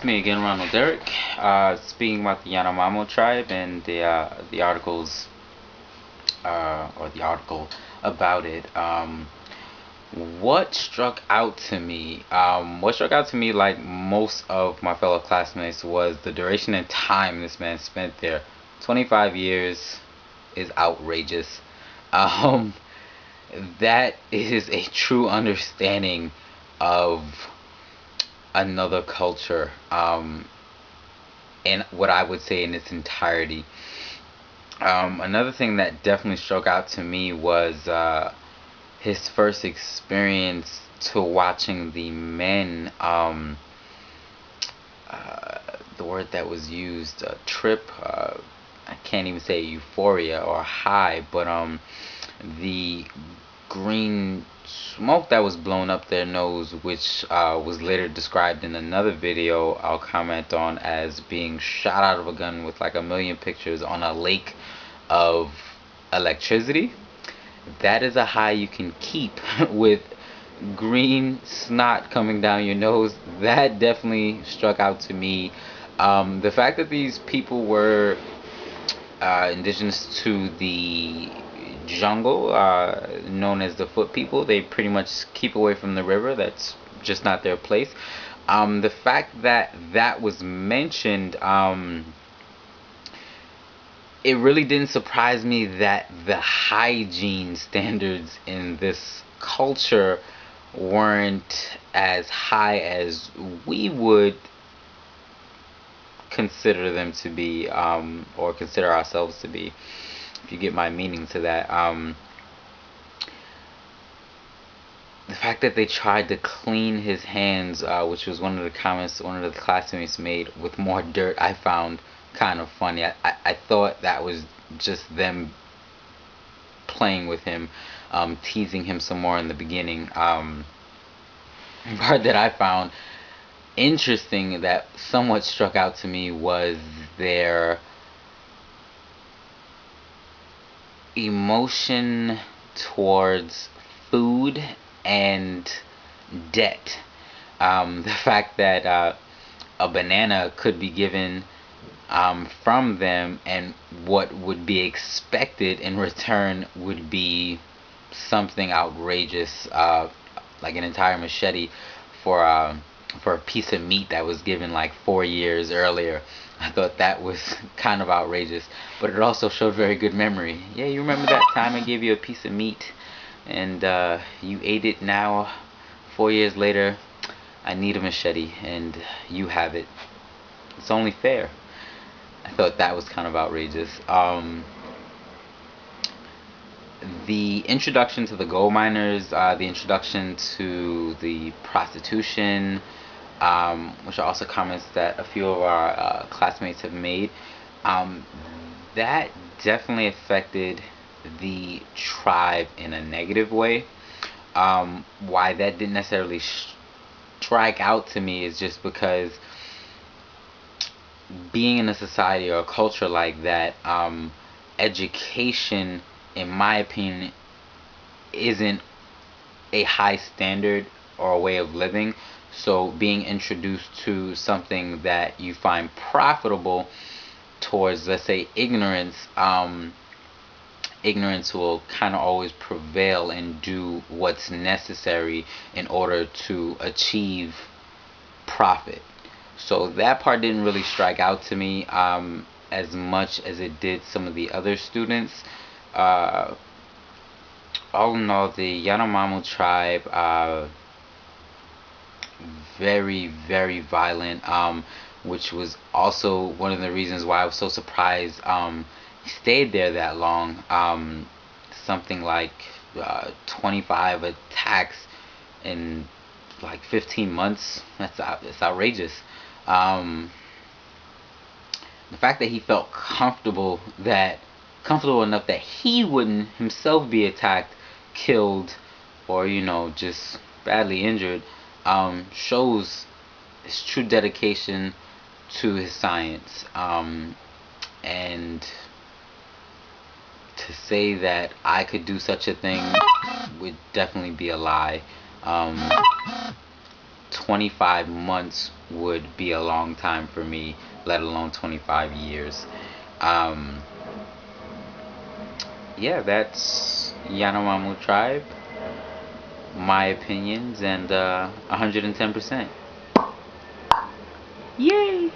it's me again, Ronald Derrick, speaking about the Yanomamo tribe and the article about it. What struck out to me, like most of my fellow classmates, was the duration and time this man spent there. 25 years is outrageous. Um, that is a true understanding of another culture, and what I would say in its entirety. Another thing that definitely struck out to me was his first experience to watching the men, the word that was used, trip, I can't even say euphoria or high, but the green smoke that was blown up their nose, which was later described in another video I'll comment on as being shot out of a gun with like a million pictures on a lake of electricity. That is a high you can keep with green snot coming down your nose. That definitely struck out to me. The fact that these people were indigenous to the jungle, known as the foot people. They pretty much keep away from the river. That's just not their place. The fact that that was mentioned, it really didn't surprise me that the hygiene standards in this culture weren't as high as we would consider them to be, or consider ourselves to be, if you get my meaning to that. The fact that they tried to clean his hands, which was one of the comments one of the classmates made, with more dirt, I found kind of funny. I thought that was just them playing with him, teasing him some more in the beginning. Part that I found interesting that somewhat struck out to me was their emotion towards food and debt. The fact that a banana could be given from them, and what would be expected in return would be something outrageous, like an entire machete for a piece of meat that was given like 4 years earlier. I thought that was kind of outrageous, but it also showed very good memory. Yeah, you remember that time I gave you a piece of meat and you ate it? Now, 4 years later, I need a machete and you have it. It's only fair. I thought that was kind of outrageous. The introduction to the gold miners, the introduction to the prostitution, which are also comments that a few of our classmates have made, that definitely affected the tribe in a negative way. Why that didn't necessarily strike out to me is just because being in a society or a culture like that, education, in my opinion, isn't a high standard or a way of living. So being introduced to something that you find profitable towards, let's say, ignorance, ignorance will kind of always prevail and do what's necessary in order to achieve profit. So that part didn't really strike out to me as much as it did some of the other students. All in all, the Yanomamo tribe, very, very violent, which was also one of the reasons why I was so surprised he stayed there that long. Something like 25 attacks in like 15 months. That's outrageous. The fact that he felt comfortable enough that he wouldn't himself be attacked, killed, or just badly injured, shows his true dedication to his science. And to say that I could do such a thing would definitely be a lie. 25 months would be a long time for me, let alone 25 years. Um, yeah, that's Yanomamo tribe, my opinions, and 110%. Yay!